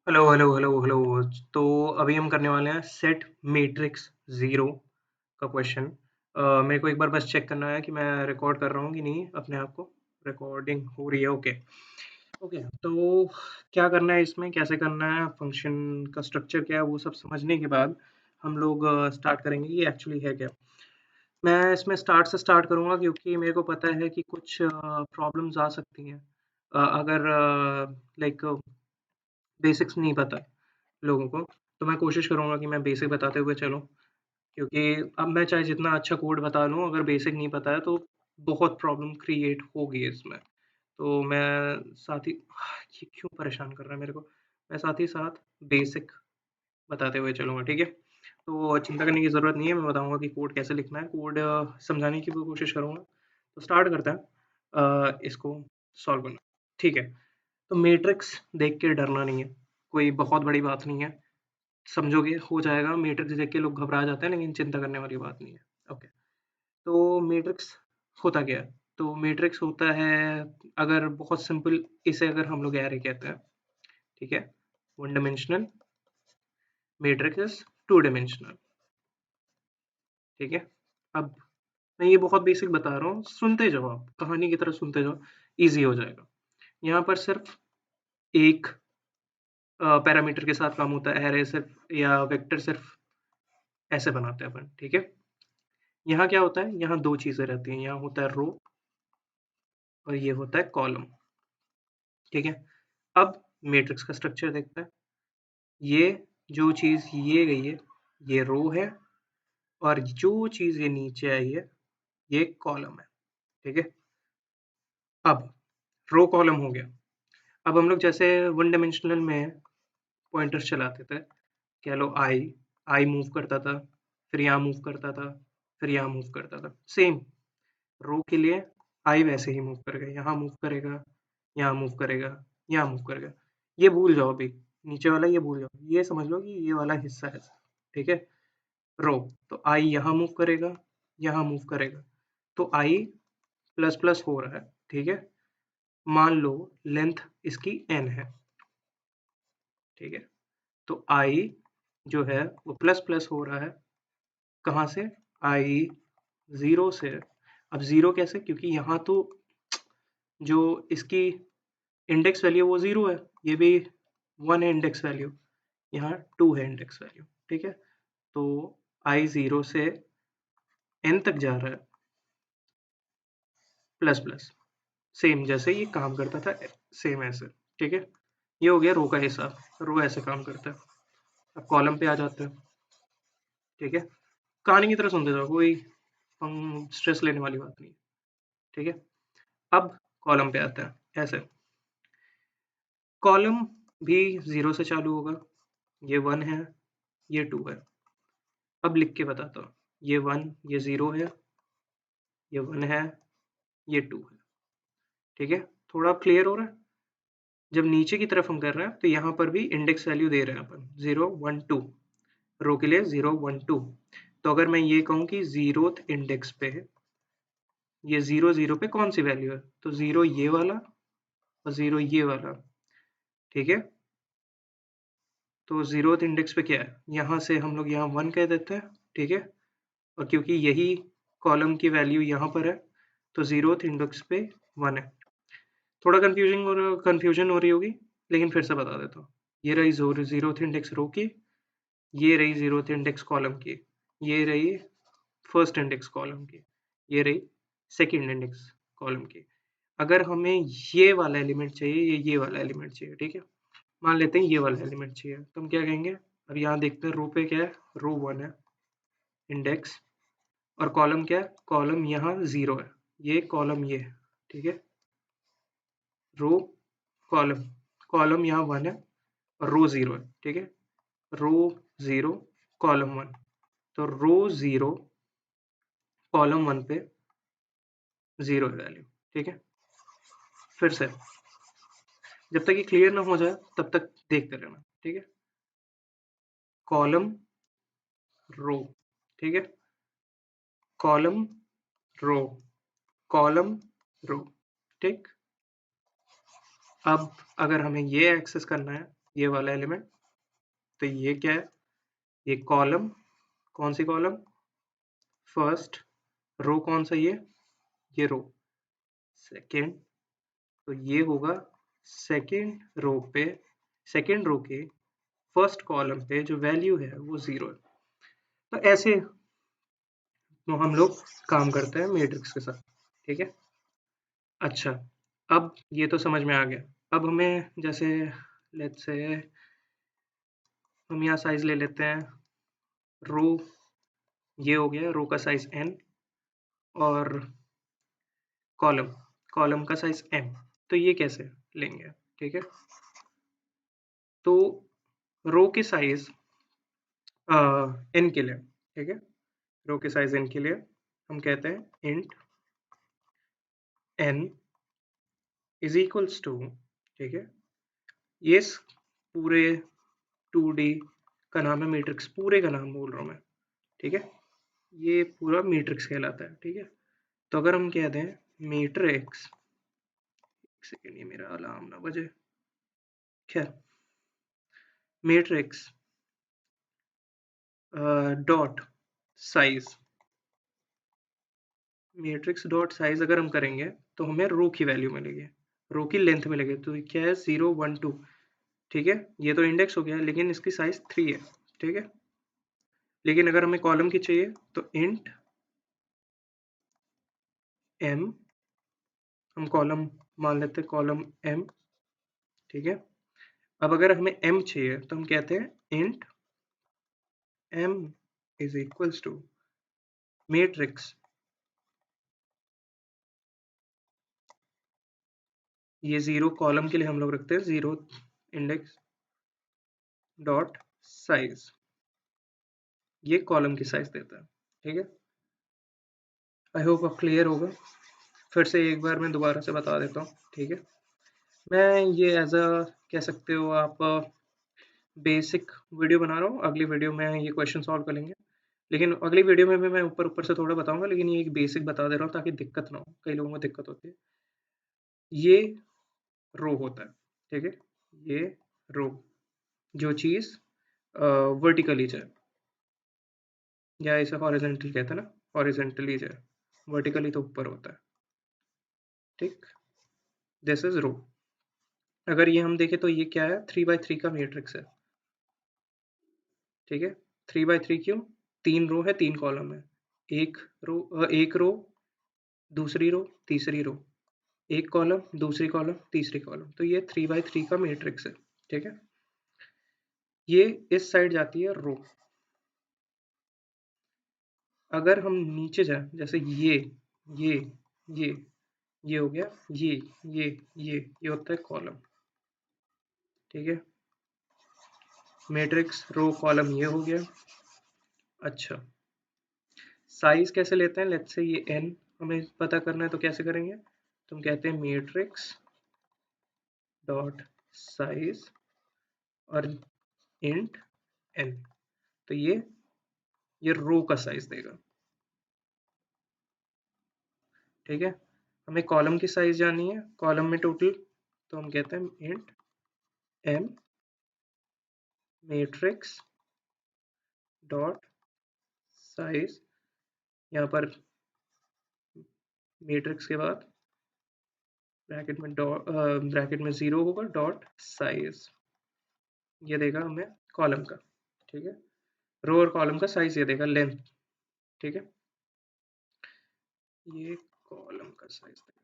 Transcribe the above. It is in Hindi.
Hello hello hello hello. तो अभी हम करने वाले हैं सेट मैट्रिक्स ज़ीरो का क्वेश्चन। मेरे को एक बार बस चेक करना है कि मैं रिकॉर्ड कर रहा हूँ कि नहीं अपने आप को। रिकॉर्डिंग हो रही है। Okay okay. तो क्या करना है इसमें, कैसे करना है, फंक्शन का स्ट्रक्चर क्या है, वो सब समझने के बाद हम लोग स्टार्ट करेंगे कि एक्चुअली है क्या। मैं इसमें स्टार्ट से स्टार्ट करूँगा क्योंकि मेरे को पता है कि कुछ प्रॉब्लम्स आ सकती हैं अगर लाइक बेसिक्स नहीं पता है लोगों को। तो मैं कोशिश करूँगा कि मैं बेसिक बताते हुए चलूँ, क्योंकि अब मैं चाहे जितना अच्छा कोड बता लूँ, अगर बेसिक नहीं पता है तो बहुत प्रॉब्लम क्रिएट होगी इसमें। तो मैं साथ ही ये क्यों परेशान कर रहा है मेरे को? मैं साथ ही साथ बेसिक बताते हुए चलूँगा, ठीक है? तो चिंता करने की ज़रूरत नहीं है, मैं बताऊँगा कि कोड कैसे लिखना है, कोड समझाने की भी कोशिश करूँगा। तो स्टार्ट करते हैं इसको सॉल्व करना, ठीक है? तो मैट्रिक्स देख के डरना नहीं है, कोई बहुत बड़ी बात नहीं है। समझोगे हो जाएगा। मैट्रिक्स देख के लोग घबरा जाते हैं, लेकिन चिंता करने वाली बात नहीं है। ओके। तो मैट्रिक्स होता क्या है? तो मैट्रिक्स होता है, अगर बहुत सिंपल इसे अगर हम लोग एरे कहते हैं, ठीक है? One dimensional matrix is two dimensional, ठीक है? अब मैं ये बहुत बेसिक बता रहा हूँ, सुनते जाओ आप, कहानी की तरह सुनते जाओ, ईज़ी हो जाएगा। यहाँ पर सिर्फ एक पैरामीटर के साथ काम होता है, एरे सिर्फ या वेक्टर सिर्फ ऐसे बनाते हैं अपन, ठीक है? यहाँ क्या होता है, यहाँ 2 चीज़ें रहती हैं, यहाँ होता है रो और ये होता है कॉलम, ठीक है? अब मैट्रिक्स का स्ट्रक्चर देखते हैं। ये जो चीज़ ये गई है, ये रो है और जो चीज़ ये नीचे आई है, ये कॉलम है, ठीक है? अब रो कॉलम हो गया। अब हम लोग जैसे वन डायमेंशनल में पॉइंटर्स चलाते थे, कह लो आई मूव करता था, फिर यहाँ मूव करता था, फिर यहाँ मूव करता था। सेम रो के लिए आई वैसे ही मूव करेगा, यहाँ मूव करेगा, यहाँ मूव करेगा, यहाँ मूव करेगा। ये भूल जाओ अभी, नीचे वाला ये भूल जाओ, ये समझ लो कि ये वाला हिस्सा है, ठीक है? रो तो आई यहाँ मूव करेगा, यहाँ मूव करेगा, तो आई प्लस प्लस हो रहा है, ठीक है? मान लो लेंथ इसकी एन है, ठीक है? तो आई जो है वो प्लस प्लस हो रहा है, कहाँ से? आई जीरो से। अब जीरो कैसे? क्योंकि यहाँ तो जो इसकी इंडेक्स वैल्यू वो ज़ीरो है, ये भी 1 है इंडेक्स वैल्यू, यहाँ 2 है इंडेक्स वैल्यू, ठीक है? तो आई ज़ीरो से n तक जा रहा है प्लस प्लस, सेम जैसे ये काम करता था, सेम ऐसे, ठीक है? ये हो गया रो का हिसाब, रो ऐसे काम करता है। अब कॉलम पे आ जाते हैं, ठीक है? कहानी की तरह सुनते जाओ, कोई स्ट्रेस लेने वाली बात नहीं, ठीक है? अब कॉलम पे आता है ऐसे, कॉलम भी ज़ीरो से चालू होगा, ये 1 है, ये 2 है। अब लिख के बताता हूँ, ये 1, ये 0 है, ये 1 है, ये 2 है, ठीक है? थोड़ा क्लियर हो रहा है? जब नीचे की तरफ हम कर रहे हैं, तो यहाँ पर भी इंडेक्स वैल्यू दे रहे हैं अपन, 0, 1, 2, रो के लिए 0, 1, 2। तो अगर मैं ये कहूँ कि 0th इंडेक्स पे ये 0, 0 पे कौन सी वैल्यू है? तो 0 ये वाला और 0 ये वाला, ठीक है? तो 0th इंडेक्स पे क्या है? यहाँ से हम लोग यहाँ 1 कह देते हैं, ठीक है? और क्योंकि यही कॉलम की वैल्यू यहाँ पर है, तो 0th इंडेक्स पे 1 है। थोड़ा कन्फ्यूजन हो रही होगी, लेकिन फिर से बता देता हूँ। ये रही 0th इंडेक्स रो की, ये रही 0th इंडेक्स कॉलम की, ये रही फर्स्ट इंडेक्स कॉलम की, ये रही सेकंड इंडेक्स कॉलम की। अगर हमें ये वाला एलिमेंट चाहिए, ये वाला एलिमेंट चाहिए, ठीक है? मान लेते हैं ये वाला एलिमेंट चाहिए, तो हम क्या कहेंगे? अब यहाँ देखते हैं रो पे क्या है, रो 1 है इंडेक्स, और कॉलम क्या है? कॉलम यहाँ 0 है, ये कॉलम ये है, ठीक है? रो कॉलम, कॉलम यहाँ 1 है और रो 0 है, ठीक है? रो 0 कॉलम 1, तो रो 0 कॉलम 1 पे 0 है वैल्यू, ठीक है? फिर से जब तक ये क्लियर ना हो जाए तब तक देखते रहना, ठीक है? कॉलम रो, ठीक है? कॉलम रो, कॉलम रो, ठीक? अब अगर हमें ये एक्सेस करना है, ये वाला एलिमेंट। तो ये क्या है? ये कॉलम, कौन सी कॉलम? फर्स्ट। रो कौन सा? ये रो। सेकेंड, तो ये होगा सेकेंड रो पे, सेकेंड रो के फर्स्ट कॉलम पे जो वैल्यू है वो 0 है। तो ऐसे तो हम लोग काम करते हैं मैट्रिक्स के साथ, ठीक है। अच्छा, अब ये तो समझ में आ गया। अब हमें जैसे लेट्स से हम यहाँ साइज ले लेते हैं रो, ये हो गया रो का साइज n और कॉलम, कॉलम का साइज m। तो ये कैसे लेंगे? ठीक है, तो रो के साइज n के लिए, ठीक है, रो के साइज n के लिए हम कहते हैं int n is equals to, ठीक है, ये पूरे 2D का नाम है मैट्रिक्स, पूरे का नाम बोल रहा हूँ मैं, ठीक है, ये पूरा मैट्रिक्स कहलाता है, ठीक है। तो अगर हम कह दें मैट्रिक्स, एक सेकेंड ये मेरा अलार्म ना बजे, खैर, matrix dot size, matrix dot size अगर हम करेंगे तो हमें रो की वैल्यू मिलेगी, रो की लेंथ मिलेगी। तो क्या है 0 1 2, ठीक है, ये तो इंडेक्स हो गया लेकिन इसकी साइज 3 है, ठीक है। लेकिन अगर हमें कॉलम की चाहिए तो इंट m, हम कॉलम मान लेते हैं कॉलम m, ठीक है। अब अगर हमें m चाहिए तो हम कहते हैं int m is equals to matrix, ये 0 कॉलम के लिए हम लोग रखते हैं 0 इंडेक्स डॉट साइज, ये कॉलम की साइज देता है, ठीक है। आई होप अब क्लियर होगा। फिर से एक बार मैं दोबारा से बता देता हूँ, ठीक है। मैं ये एज अ कह सकते हो आप बेसिक वीडियो बना रहा हूँ, अगली वीडियो में ये क्वेश्चन सॉल्व कर लेंगे। लेकिन अगली वीडियो में भी मैं ऊपर ऊपर से थोड़ा बताऊंगा, लेकिन ये एक बेसिक बता दे रहा हूँ ताकि दिक्कत ना हो, कई लोगों को दिक्कत होती है। ये रो होता है, ठीक है, ये रो, जो चीज़ वर्टिकली जाए, या इसे हॉरिजॉन्टल कहते हैं ना, हॉरिजॉन्टली जाए, वर्टिकली तो ऊपर होता है, ठीक। दिस इज रो। अगर ये हम देखें तो ये क्या है, 3x3 का मैट्रिक्स है, ठीक है। 3x3 क्यों? 3 रो है 3 कॉलम है, एक रो दूसरी रो तीसरी रो, एक कॉलम दूसरी कॉलम तीसरी कॉलम, तो ये 3x3 का मैट्रिक्स है, ठीक है। ये इस साइड जाती है रो। अगर हम नीचे जाए, जैसे ये ये ये हो गया, ये ये होता है कॉलम, ठीक है। मैट्रिक्स रो कॉलम ये हो गया। अच्छा, साइज कैसे लेते हैं? लेट्स से ये n हमें पता करना है तो कैसे करेंगे? तो हम कहते हैं मैट्रिक्स डॉट साइज और इंट n, तो ये रो का साइज देगा, ठीक है। हमें कॉलम की साइज जाननी है, कॉलम में टोटल, तो हम कहते हैं int m matrix dot size, यहाँ पर मैट्रिक्स के बाद ब्रैकेट में 0 होगा डॉट साइज, ये देगा हमें कॉलम का, ठीक है। रो और कॉलम का साइज ये देगा लेंथ, ठीक है, ये कॉलम का साइज देगा।